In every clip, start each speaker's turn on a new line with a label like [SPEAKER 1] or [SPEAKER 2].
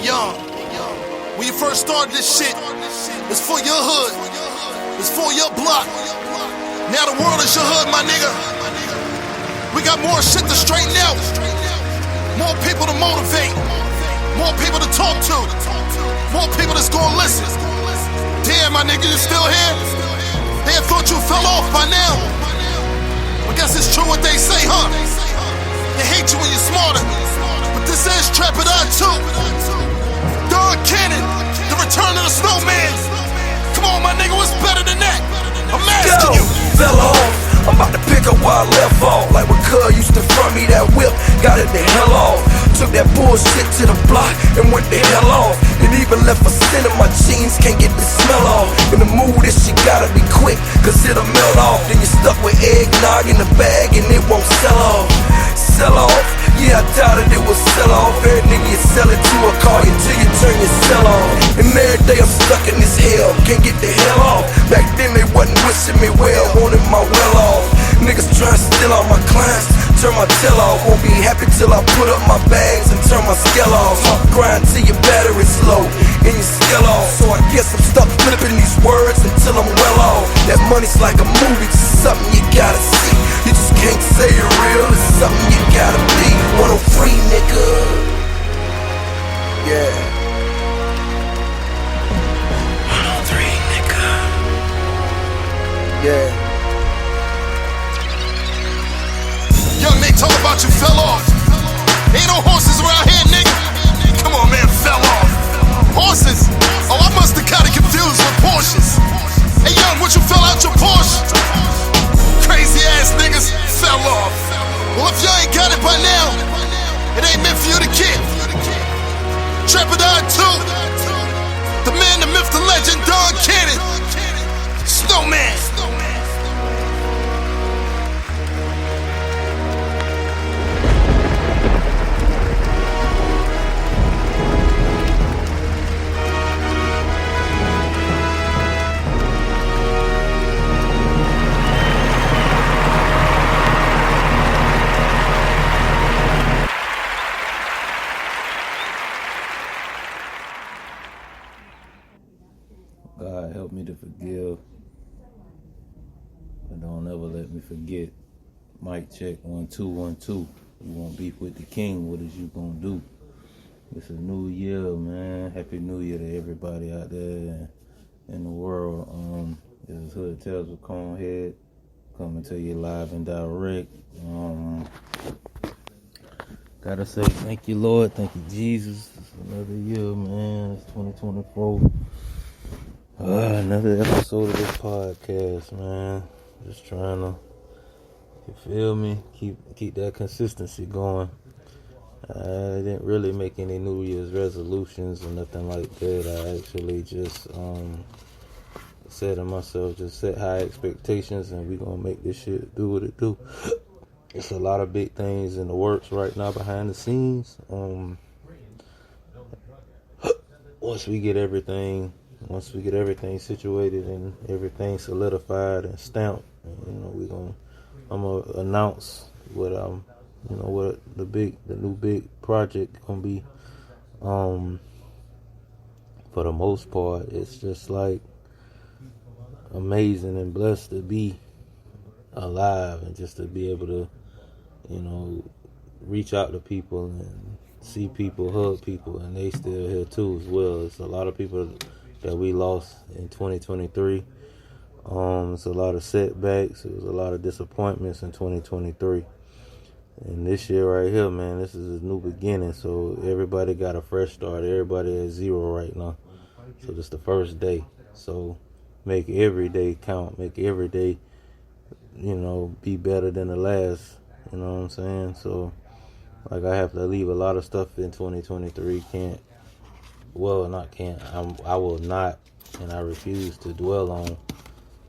[SPEAKER 1] young, when you first started this shit, it's for your hood, it's for your block. Now the world is your hood, my nigga. We got more shit to straighten out, more people to motivate, more people to talk to, more people that's gonna listen. Damn, my nigga, you still here? They thought you fell off by now. I guess it's true what they say, huh? They hate you when you're smarter. But this is Trap It Out too. Don Cannon, the return of the snowman. Come on, my nigga, what's better than that? I'm asking you.
[SPEAKER 2] Fell off. I'm about to pick up where I left off. Like when Cuz used to front me that whip, got it the hell off. Took that bullshit to the block and went the hell off. It even left a scent in my jeans, can't get the smell off. In the mood, this shit gotta be quick, cause it'll melt off. Then you're stuck with eggnog in the bag and it won't sell off. Sell off? Yeah, I doubted it would sell off. Every nigga you sell it to, I'll call you till you turn your cell off. And every day I'm stuck in this hell, can't get the hell off. Back then they wasn't wishing me well, wanted my well off. Niggas trying to steal all my clients, turn my tail off. Won't be happy till I put up my bags and turn my scale off. Grind till your battery's low and your scale off. So I guess I'm stuck flipping these words until I'm well off. That money's like a movie, just something you gotta see. You just can't say you're real, it's something you gotta be. 103, nigga. Yeah. 103, nigga. Yeah.
[SPEAKER 1] Young Nick, talk about you fell off. Ain't no horses around here, nigga. Come on, man, fell off. Horses? Oh, I must have got it confused with Porsches. Hey, young, what you fell out your Porsche? Crazy ass niggas fell off. Well, if y'all ain't got it by now, it ain't meant for you to get. Trap It Out too. The man, the myth, the legend, Don Cannon. Snowman.
[SPEAKER 3] God help me to forgive, but don't ever let me forget. Mic check, 1 2 1 2. You want beef with the king? What is you gonna do? It's a new year, man. Happy New Year to everybody out there in the world. This is Hood Tales with ConeHead, coming to you live and direct. Gotta say thank you, Lord. Thank you, Jesus. It's another year, man. It's 2024. Another episode of this podcast, man. Just trying to, you feel me, keep that consistency going. I didn't really make any New Year's resolutions or nothing like that. I actually just said to myself, just set high expectations and we gonna make this shit do what it do. It's a lot of big things in the works right now behind the scenes. Once we get everything situated and everything solidified and stamped, I'm gonna announce what what the new big project gonna be. For the most part, it's just like amazing and blessed to be alive and just to be able to, reach out to people and see people, hug people, and they still here too as well. It's a lot of people that we lost in 2023. It's a lot of setbacks. It was a lot of disappointments in 2023. And this year right here, man, this is a new beginning. So everybody got a fresh start. Everybody at zero right now. So this is the first day. So make every day count. Make every day, be better than the last. You know what I'm saying? So, like, I have to leave a lot of stuff in 2023. I will not, and I refuse to dwell on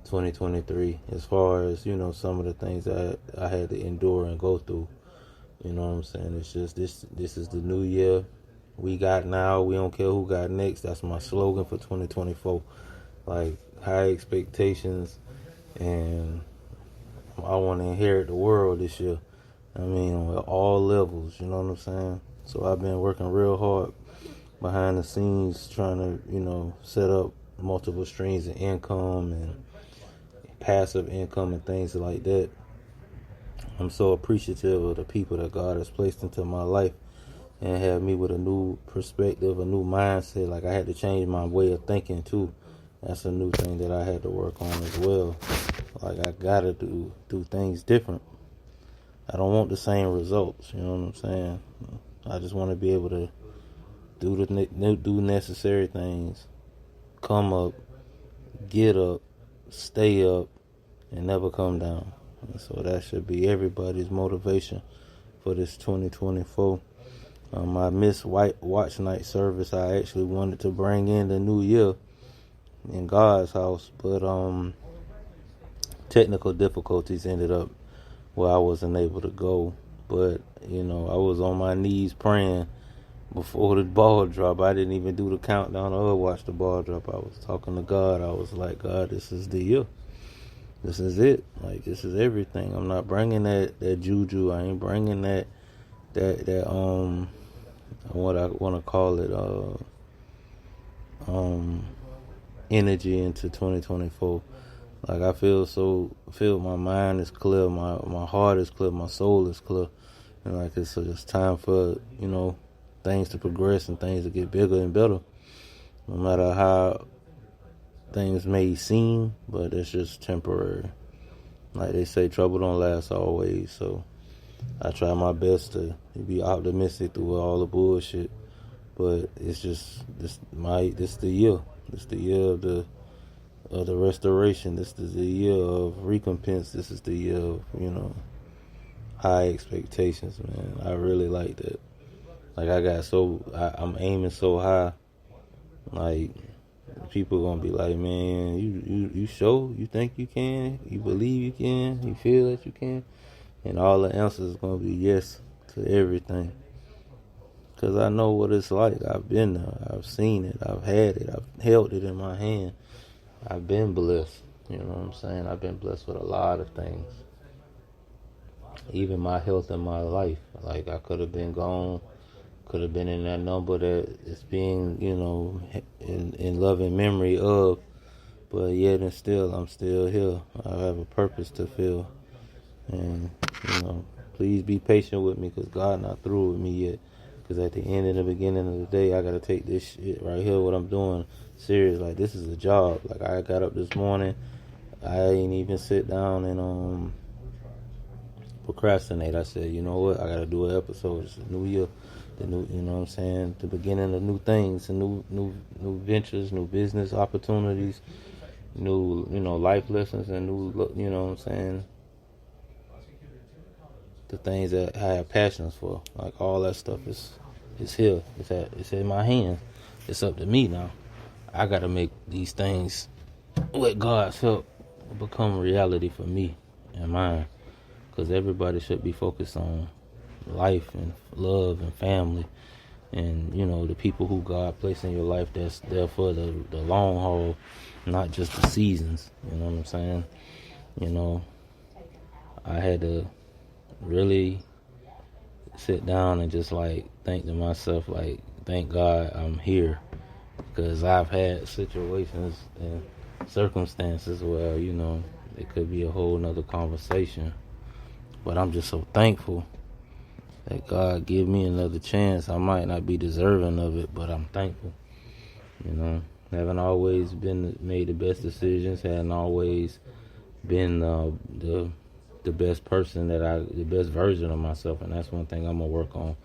[SPEAKER 3] 2023 as far as, some of the things that I had to endure and go through. You know what I'm saying? It's just, this is the new year. We got now. We don't care who got next. That's my slogan for 2024. Like, high expectations, and I want to inherit the world this year. I mean, on all levels, you know what I'm saying? So I've been working real hard behind the scenes trying to, set up multiple streams of income and passive income and things like that. I'm so appreciative of the people that God has placed into my life and have me with a new perspective, a new mindset. Like, I had to change my way of thinking too. That's a new thing that I had to work on as well. Like, I gotta do things different. I don't want the same results, you know what I'm saying? I just want to be able to do necessary things, come up, get up, stay up, and never come down. And so that should be everybody's motivation for this 2024. I missed watch night service. I actually wanted to bring in the new year in God's house, but technical difficulties ended up where I wasn't able to go. But I was on my knees praying before the ball drop. I didn't even do the countdown or watch the ball drop. I was talking to God. I was like, God, this is the year. This is it. Like, this is everything. I'm not bringing that juju. I ain't bringing that what I want to call it, energy into 2024. Like, I feel my mind is clear, my heart is clear, my soul is clear, and like it's just time for things to progress and things to get bigger and better. No matter how things may seem, but it's just temporary. Like they say, trouble don't last always. So I try my best to be optimistic through all the bullshit. But it's just this the year. This the year of the restoration. This is the year of recompense. This is the year of high expectations, man. I really like that. Like, I'm aiming so high. Like, people gonna be like, man, you sure? You think you can? You believe you can? You feel that you can? And all the answers is gonna be yes to everything. Cause I know what it's like. I've been there. I've seen it. I've had it. I've held it in my hand. I've been blessed. You know what I'm saying? I've been blessed with a lot of things. Even my health and my life. Like, I could have been gone. Could have been in that number that is being, in loving memory of. But yet and still, I'm still here. I have a purpose to fill. And, please be patient with me, because God not through with me yet. Because at the end and the beginning of the day, I got to take this shit right here, what I'm doing, serious. Like, this is a job. Like, I got up this morning. I ain't even sit down and procrastinate. I said, you know what? I got to do an episode. It's a new year. The new, you know what I'm saying? The beginning of new things, and new ventures, new business opportunities, new, life lessons, and new, you know what I'm saying? The things that I have passions for, like all that stuff is here. It's in my hands. It's up to me now. I gotta make these things with God's help become reality for me and mine. Because everybody should be focused on life and love and family, and the people who God placed in your life that's there for the long haul, not just the seasons. You know what I'm saying? I had to really sit down and just think to myself, thank God I'm here, because I've had situations and circumstances where it could be a whole nother conversation, but I'm just so thankful that God give me another chance. I might not be deserving of it, but I'm thankful. Haven't always made the best decisions, hadn't always been the best person the best version of myself, and that's one thing I'm gonna work on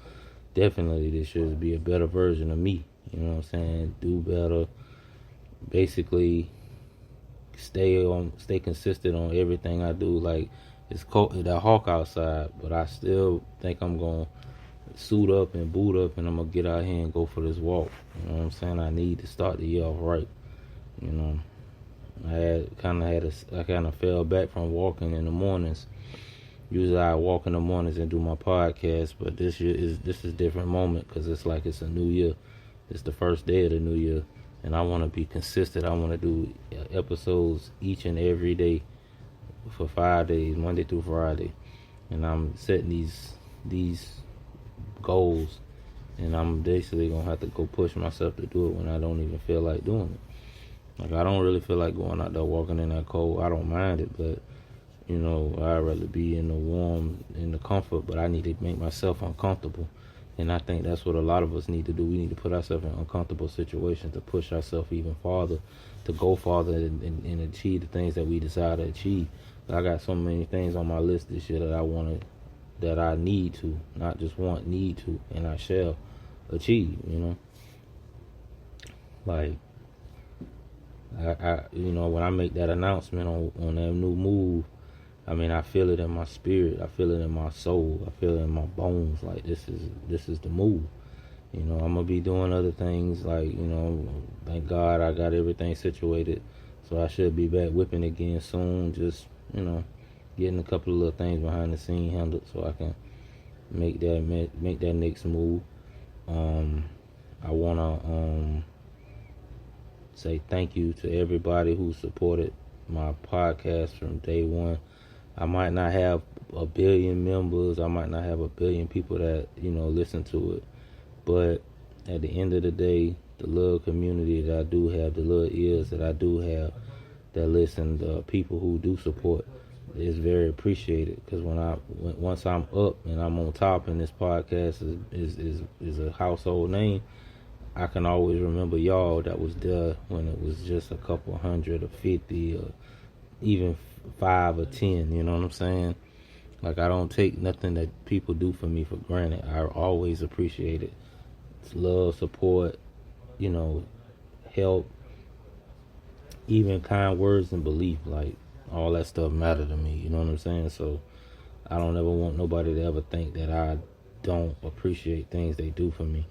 [SPEAKER 3] definitely this year, to be a better version of me. You know what I'm saying? Do better. Basically, stay consistent on everything I do. Like, it's cold, that hawk outside, but I still think I'm gonna suit up and boot up, and I'm gonna get out here and go for this walk. You know what I'm saying? I need to start the year off right. I kind of fell back from walking in the mornings. Usually I walk in the mornings and do my podcast, but this is a different moment, because it's like it's a new year. It's the first day of the new year, and I want to be consistent. I want to do episodes each and every day for 5 days, Monday through Friday, and I'm setting these goals and I'm basically gonna have to go push myself to do it when I don't even feel like doing it. Like, I don't really feel like going out there walking in that cold. I don't mind it, but you know, I'd rather be in the warm, in the comfort, but I need to make myself uncomfortable. And I think that's what a lot of us need to do. We need to put ourselves in uncomfortable situations to push ourselves even farther, to go farther and achieve the things that we desire to achieve. But I got so many things on my list this year that I want to, that I need to, not just want, need to, and I shall achieve, you know. Like, I you know, when I make that announcement on that new move, I mean, I feel it in my spirit. I feel it in my soul. I feel it in my bones. Like, this is the move. You know, I'm gonna be doing other things. Like, you know, thank God I got everything situated, so I should be back whipping again soon. Just, you know, getting a couple of little things behind the scene handled so I can make that next move. I wanna say thank you to everybody who supported my podcast from day one. I might not have a billion members, I might not have a billion people that, you know, listen to it, but at the end of the day, the little community that I do have, the little ears that I do have that listen, the people who do support, is very appreciated. Because once I'm up and I'm on top and this podcast is a household name, I can always remember y'all that was there when it was just a couple hundred or 50 or even 5 or 10, you know what I'm saying? Like, I don't take nothing that people do for me for granted. I always appreciate it. It's love, support, you know, help, even kind words and belief. Like, all that stuff matter to me, you know what I'm saying? So I don't ever want nobody to ever think that I don't appreciate things they do for me,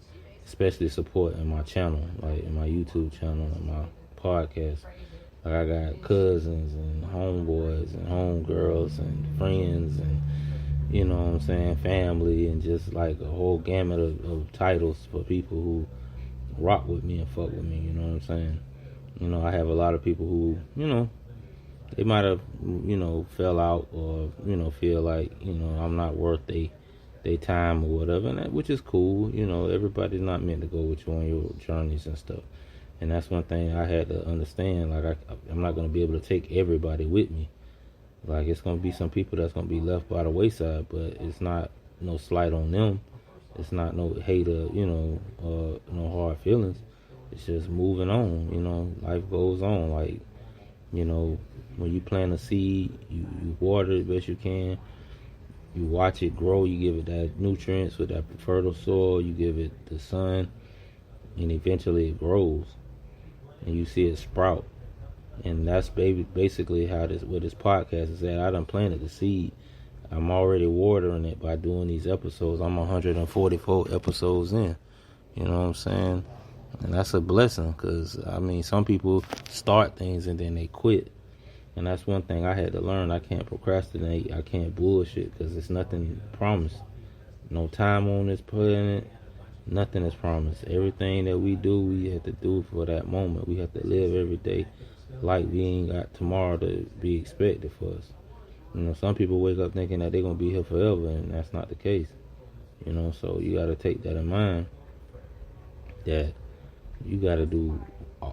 [SPEAKER 3] especially supporting my channel, like in my YouTube channel and my podcast. Like, I got cousins and homeboys and homegirls and friends and, you know what I'm saying, family, and just like a whole gamut of titles for people who rock with me and fuck with me, you know what I'm saying? You know, I have a lot of people who, you know, they might have, you know, fell out or, you know, feel like, you know, I'm not worth they time or whatever, and which is cool. You know, everybody's not meant to go with you on your journeys and stuff. And that's one thing I had to understand. Like, I'm not going to be able to take everybody with me. Like, it's going to be some people that's going to be left by the wayside, but it's not no slight on them. It's not no hate or, you know, no hard feelings. It's just moving on, you know. Life goes on. Like, you know, when you plant a seed, you water it best you can. You watch it grow. You give it that nutrients with that fertile soil. You give it the sun, and eventually it grows. And you see it sprout. And that's basically how what this podcast is at. I done planted the seed. I'm already watering it by doing these episodes. I'm 144 episodes in. You know what I'm saying? And that's a blessing, because, I mean, some people start things and then they quit. And that's one thing I had to learn. I can't procrastinate. I can't bullshit, because it's nothing promised. No time on this planet. Nothing is promised. Everything that we do, we have to do for that moment. We have to live every day like we ain't got tomorrow to be expected for us. You know, some people wake up thinking that they're going to be here forever, and that's not the case. You know, so you got to take that in mind, that you got to do,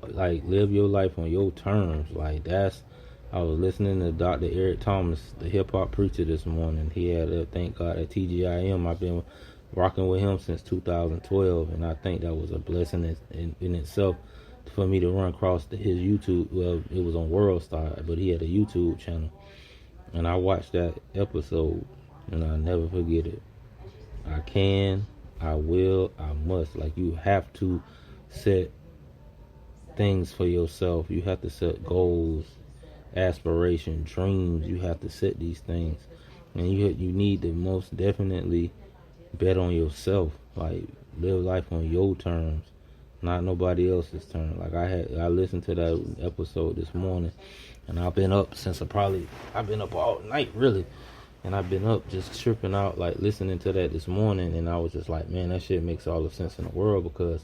[SPEAKER 3] like, live your life on your terms. Like, I was listening to Dr. Eric Thomas, the hip-hop preacher, this morning. He had a Thank God at TGIM. I've been rocking with him since 2012, and I think that was a blessing in itself for me to run across his YouTube. Well, it was on World Star, but he had a YouTube channel, and I watched that episode, and I'll never forget it. I can, I will, I must. Like, you have to set things for yourself. You have to set goals, aspiration, dreams. You have to set these things, and you need to most definitely bet on yourself. Like, live life on your terms, not nobody else's terms. Like, I listened to that episode this morning, and I've been up since I've been up all night, really, and I've been up just tripping out, like, listening to that this morning, and I was just like, man, that shit makes all the sense in the world, because,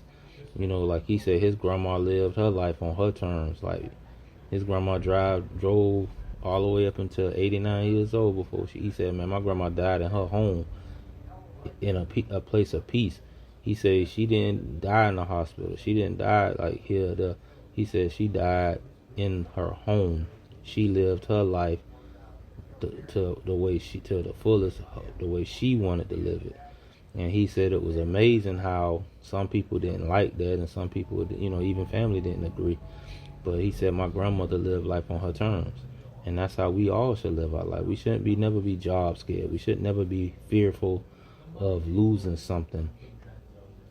[SPEAKER 3] you know, like he said, his grandma lived her life on her terms. Like, his grandma drove all the way up until 89 years old before he said, man, my grandma died in her home in a place of peace. He said she didn't die in the hospital. She didn't die like here or there. He said she died in her home. She lived her life to the way to the fullest, the way she wanted to live it. And he said it was amazing how some people didn't like that, and some people, even family didn't agree. But he said my grandmother lived life on her terms, and that's how we all should live our life. We shouldn't never be job scared. We should never be fearful of losing something.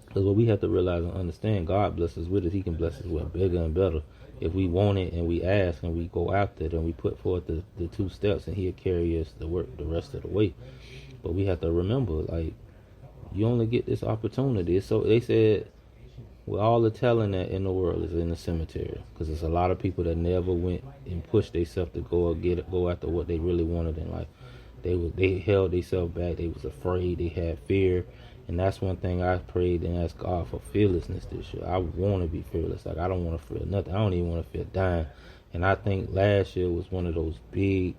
[SPEAKER 3] Because what we have to realize and understand, God blesses us with it. He can bless us with bigger and better. If we want it and we ask and we go after it and we put forth the 2 steps, and He'll carry us the work the rest of the way. But we have to remember, like, you only get this opportunity. So they said, with all the telling that in the world is in the cemetery, because there's a lot of people that never went and pushed themselves to go after what they really wanted in life. They held themselves back. They was afraid. They had fear. And that's one thing I prayed and asked God for, fearlessness this year. I want to be fearless. Like, I don't want to fear nothing. I don't even want to fear dying. And I think last year was one of those big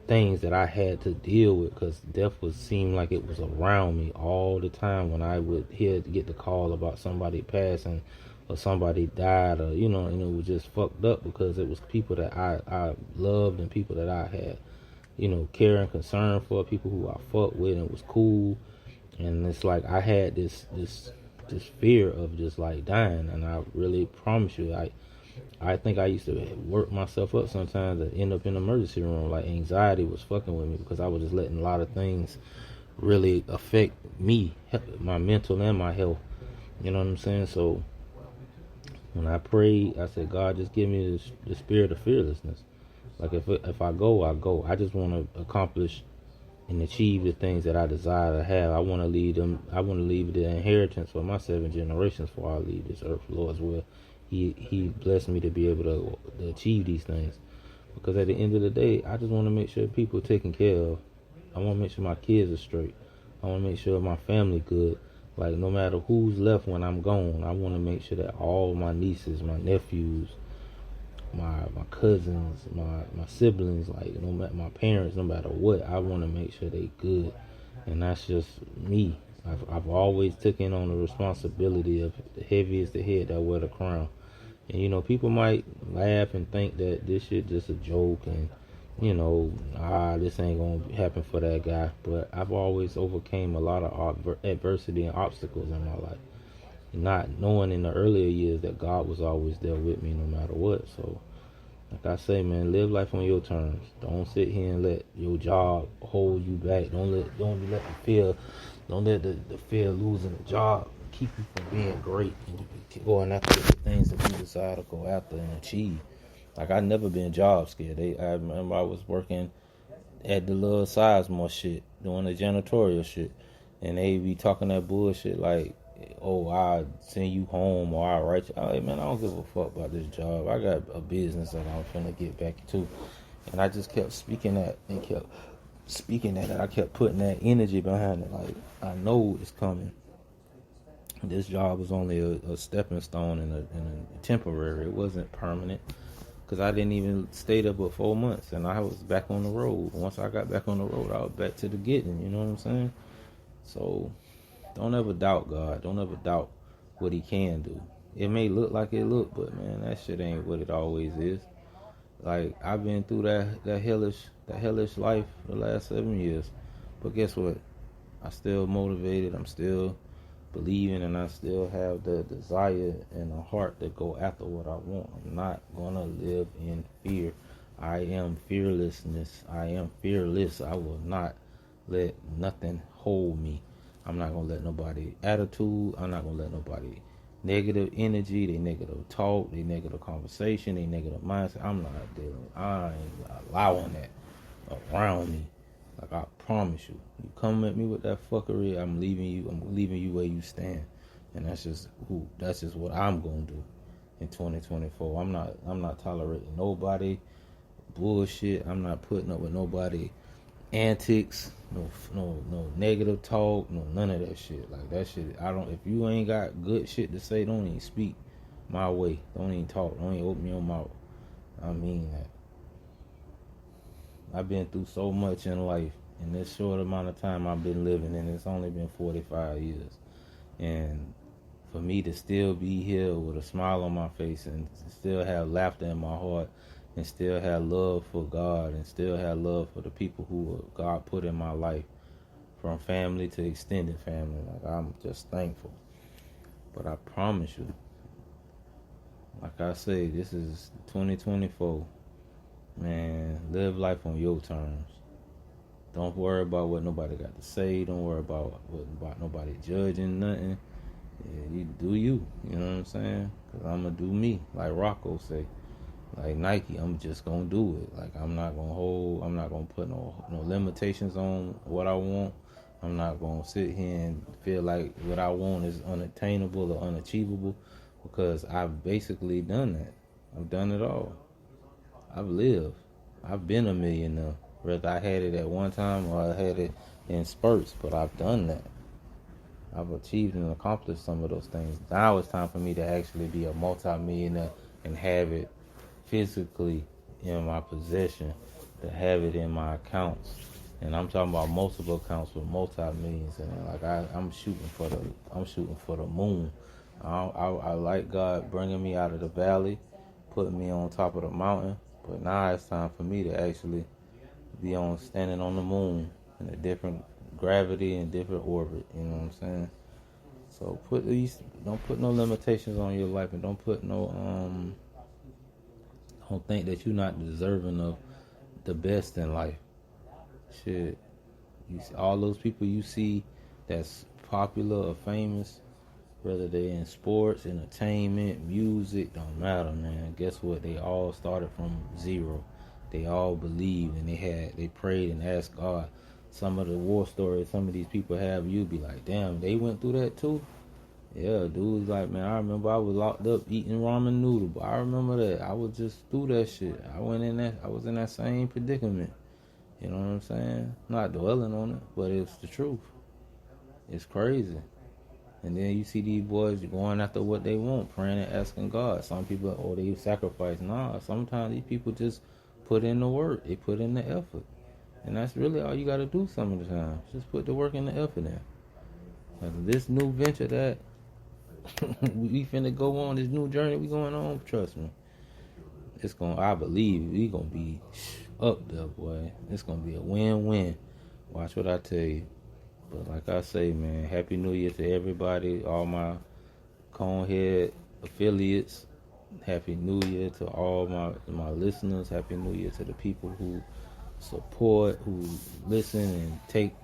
[SPEAKER 3] things that I had to deal with, because death seemed like it was around me all the time. When I would get the call about somebody passing or somebody died, or and it was just fucked up, because it was people that I loved and people that I had care and concern for, people who I fucked with and was cool. And it's like I had this fear of just like dying. And I really promise you, I think I used to work myself up sometimes to end up in the emergency room. Like, anxiety was fucking with me, because I was just letting a lot of things really affect me, my mental and my health. You know what I'm saying? So when I prayed, I said, God, just give me the spirit of fearlessness. Like, if I go, I go. I just want to accomplish and achieve the things that I desire to have. I want to leave the inheritance for my 7 generations before I leave this earth, Lord's will. He blessed me to be able to achieve these things, because at the end of the day, I just want to make sure people are taken care of. I want to make sure my kids are straight. I want to make sure my family good. Like, no matter who's left when I'm gone, I want to make sure that all my nieces, my nephews, my cousins, my siblings, like, no matter my parents, no matter what, I want to make sure they good. And that's just me. I've always taken on the responsibility of, the heavy is the head that wear the crown. And people might laugh and think that this shit just a joke, and this ain't gonna happen for that guy. But I've always overcame a lot of adversity and obstacles in my life, not knowing in the earlier years that God was always there with me no matter what. So, like I say, man, live life on your terms. Don't sit here and let your job hold you back. Don't let the fear of losing the job keep you from being great and going after the things that you decide to go after and achieve. Like, I never been job scared. I remember I was working at the little Sizemore shit, doing the janitorial shit, and they be talking that bullshit like, oh, I'll send you home, or I'll write you. I'm like, man, I don't give a fuck about this job. I got a business that I'm finna get back to. And I just kept speaking that and I kept putting that energy behind it. Like, I know it's coming. This job was only a stepping stone and a temporary. It wasn't permanent, because I didn't even stay there but 4 months, and I was back on the road. Once I got back on the road, I was back to the getting. You know what I'm saying? So don't ever doubt God. Don't ever doubt what He can do. It may look like it look, but man, that shit ain't what it always is. Like, I've been through that hellish life the last 7 years, but guess what? I'm still motivated. I'm still believing, and I still have the desire and the heart to go after what I want. I'm not gonna live in fear. I am fearlessness. I am fearless. I will not let nothing hold me. I'm not gonna let nobody attitude. I'm not gonna let nobody negative energy, they negative talk, they negative conversation, they negative mindset. I'm not dealing. I ain't allowing that around me. Like, I promise you, you come at me with that fuckery, I'm leaving you where you stand. And that's just what I'm gonna do in 2024. I'm not tolerating nobody bullshit. I'm not putting up with nobody antics, no negative talk, no none of that shit. Like, that shit, if you ain't got good shit to say, don't even speak my way. Don't even talk. Don't even open your mouth. I mean that. I've been through so much in life in this short amount of time I've been living, and it's only been 45 years. And for me to still be here with a smile on my face and still have laughter in my heart and still have love for God and still have love for the people who God put in my life, from family to extended family, like, I'm just thankful. But I promise you, like I say, this is 2024. Man, live life on your terms. Don't worry about what nobody got to say. Don't worry about nobody judging nothing. Yeah, you do you. You know what I'm saying? Because I'm going to do me. Like Rocco say. Like Nike, I'm just going to do it. Like, I'm not going to put no limitations on what I want. I'm not going to sit here and feel like what I want is unattainable or unachievable, because I've basically done that. I've done it all. I've lived. I've been a millionaire. Whether I had it at one time or I had it in spurts, but I've done that. I've achieved and accomplished some of those things. Now it's time for me to actually be a multi-millionaire and have it physically in my possession, to have it in my accounts. And I'm talking about multiple accounts with multi-millions. And like I'm shooting for the moon. I like God bringing me out of the valley, putting me on top of the mountain. But now it's time for me to actually be standing on the moon in a different gravity and different orbit. You know what I'm saying? So don't put no limitations on your life, and don't think that you're not deserving of the best in life. Shit, all those people you see that's popular or famous, whether they're in sports, entertainment, music, don't matter, man. Guess what? They all started from zero. They all believed, and they prayed and asked God. Some of the war stories some of these people have, you'd be like, damn, they went through that too? Yeah, dude's like, man, I remember I was locked up eating ramen noodle, but I remember that. I was just through that shit. I was in that same predicament. You know what I'm saying? Not dwelling on it, but it's the truth. It's crazy. And then you see these boys going after what they want, praying and asking God. Some people, they sacrifice. Nah, sometimes these people just put in the work. They put in the effort. And that's really all you got to do some of the time. Just put the work and the effort in. And this new venture that we finna go on, this new journey we going on, trust me, I believe we gonna be up there, boy. It's gonna be a win-win. Watch what I tell you. But like I say, man, Happy New Year to everybody, all my ConeHead affiliates. Happy New Year to all my listeners. Happy New Year to the people who support, who listen and take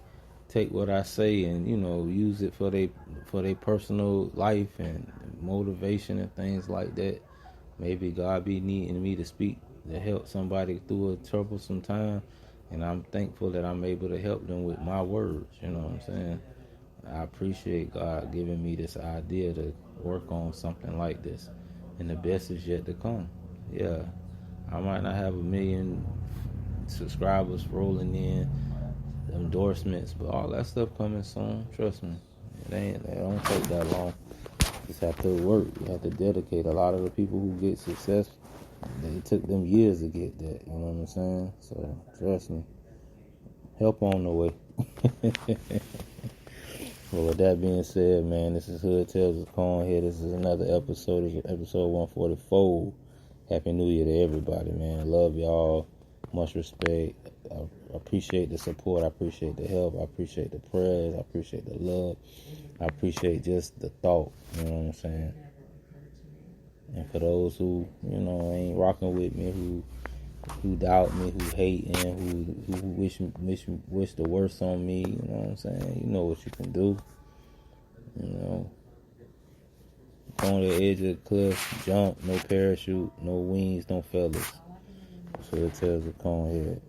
[SPEAKER 3] what I say and, use it for their personal life and motivation and things like that. Maybe God be needing me to speak to help somebody through a troublesome time, and I'm thankful that I'm able to help them with my words. You know what I'm saying? I appreciate God giving me this idea to work on something like this, and the best is yet to come. Yeah, I might not have 1 million subscribers rolling in, endorsements, but all that stuff coming soon. Trust me, it don't take that long. Just have to work. You have to dedicate. A lot of the people who get success, it took them years to get that. You know what I'm saying? So trust me, help on the way. Well, with that being said, man, this is Hood Tales with ConeHead. This is another episode, episode 144. Happy New Year to everybody, man. Love y'all. Much respect. I appreciate the support. I appreciate the help. I appreciate the prayers. I appreciate the love. I appreciate just the thought. You know what I'm saying? And for those who, ain't rocking with me, who doubt me, who hate, and who wish the worst on me, you know what I'm saying? You know what you can do. On the edge of the cliff, jump, no parachute, no wings, no feathers. So it tells the ConeHead.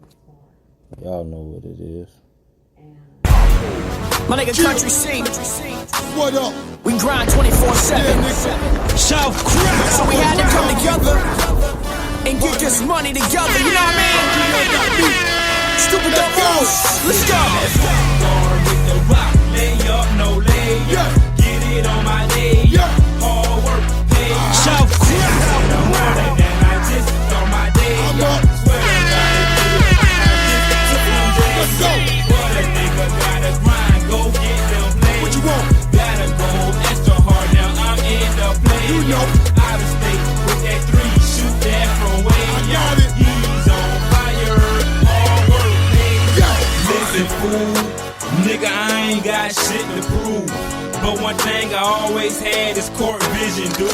[SPEAKER 3] Y'all know what it is.
[SPEAKER 4] My nigga Country C.
[SPEAKER 1] What up?
[SPEAKER 4] We grind 24/7.
[SPEAKER 1] South Crack.
[SPEAKER 4] So we had to come together and get this money together. You know what I mean? Stupid dumb moves. Let's go.
[SPEAKER 2] Hard with the rock, lay up, no lay up. Get it on my day. Hard work, pay.
[SPEAKER 1] South Crack.
[SPEAKER 2] And I just on my day.
[SPEAKER 1] I'm up.
[SPEAKER 2] Swear I gotta do it.
[SPEAKER 1] Let's go.
[SPEAKER 2] But a nigga gotta grind, go get them plays.
[SPEAKER 1] What you want?
[SPEAKER 2] Gotta go
[SPEAKER 5] prove. But one thing I always had is court vision, dude.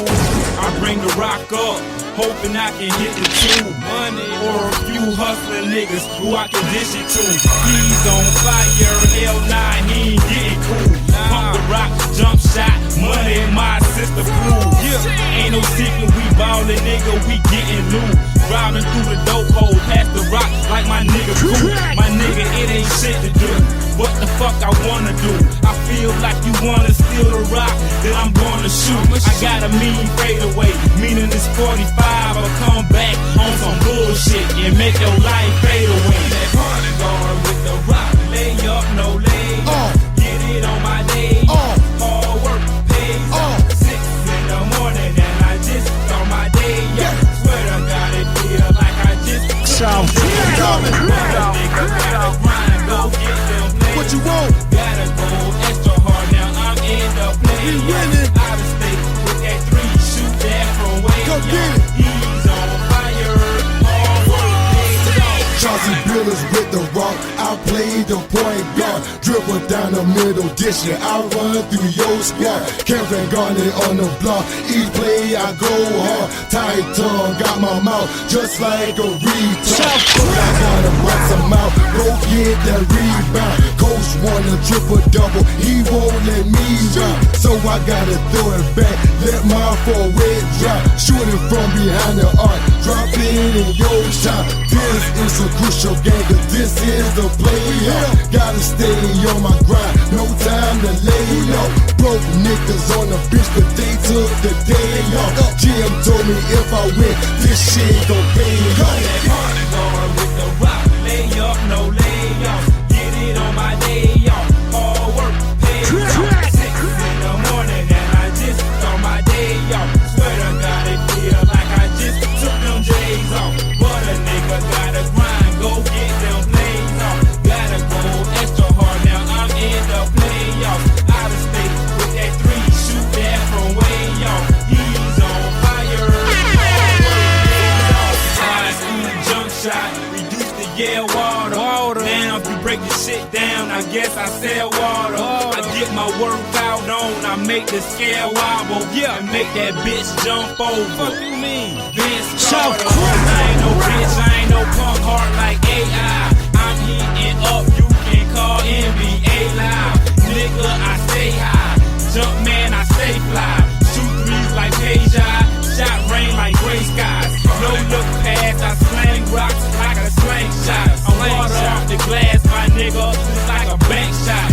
[SPEAKER 5] I bring the rock up, hoping I can hit the tube. Money or a few hustling niggas who I can dish it to. He's on fire, L9, he ain't getting cool. Pump the rock, jump shot, money, my sister blue. Yeah, ain't no secret, we ballin', nigga, we getting loose. Driving through the dope hole, past the rock like my nigga cool. My nigga, it ain't shit to do. What the fuck I wanna do? I feel like you wanna steal the rock, then I'm gonna shoot. I got a mean fadeaway, meaning it's 45. I'll come back on some bullshit and make your life fade away. That party going with the rock, lay up, no lay up. Get it on my day, hard work pays off. 6 in the morning and I just on my day, yeah. Swear to God it feel like I just
[SPEAKER 4] South
[SPEAKER 5] coming. Nigga gotta grind, go get them plays.
[SPEAKER 1] What you want?
[SPEAKER 5] Gotta go extra hard now, I'm in the play.
[SPEAKER 1] We winning.
[SPEAKER 5] Out of state with that 3, shoot that from way.
[SPEAKER 1] Go get it.
[SPEAKER 5] He's on fire, hard work pays off.
[SPEAKER 6] Chauncey Billups with the rock, I play the point guard. Dribble down the middle, dish it, I run through your squad. Kevin Garnett on the block, each play I go hard. Tight tongue, got my mouth just like a retard. I gotta bust him out, go get that rebound. Coach want a triple-double, he won't let me round. So I gotta throw it back, let my forward drop. Shoot it from behind the arc, drop it in your shot. This is a crucial game, 'cause this is the playoff. Gotta stay on my grind, no time to lay low. Broke niggas on the bitch, but they took the day off. Jim told me if I win, this shit gon' pay off.
[SPEAKER 5] That party going with the rock, lay up, no lay off. Get it on my day off, hard work pays off. 6 in the morning and I just on my day off. Swear to God it feel like I just took them J's off. But a nigga gotta grind, go get them plays off. Gotta go extra hard now, I'm in the playoffs. Out of state with that 3, shoot that from way off. He's on fire, hard work pays off. High speed jump shot, reduce the Yale water. Now if you break the shit down, I guess I sell water. I get my workout on, I make the scale wobble. Yeah, and make that bitch jump over. Fuck you mean? Vince Carter. I ain't no bitch, I ain't no punk heart like AI. I'm heating up, you can call NBA live. Nigga, I stay high. Jump man, I stay fly. Shoot threes like Peja. Shot rain like gray skies. No look past, I slang rocks like a slang shot. I'm water off the glass, my nigga, just like a bank shot.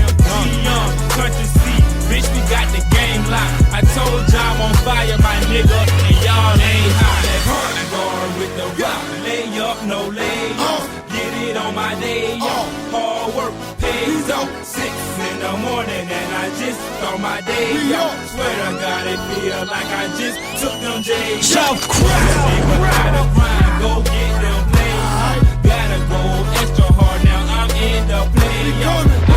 [SPEAKER 5] Young, country seat, bitch, we got the game locked. I told y'all I'm on fire, my nigga, and y'all ain't hot. That party going with the rock, lay up, no lay off. Get it on my day off, hard work pays off. 6 in the morning and I just on my day off. Swear to God it feel like I just took them J's off. Nigga gotta grind, go get them plays. Gotta go extra hard now, I'm in the playoffs.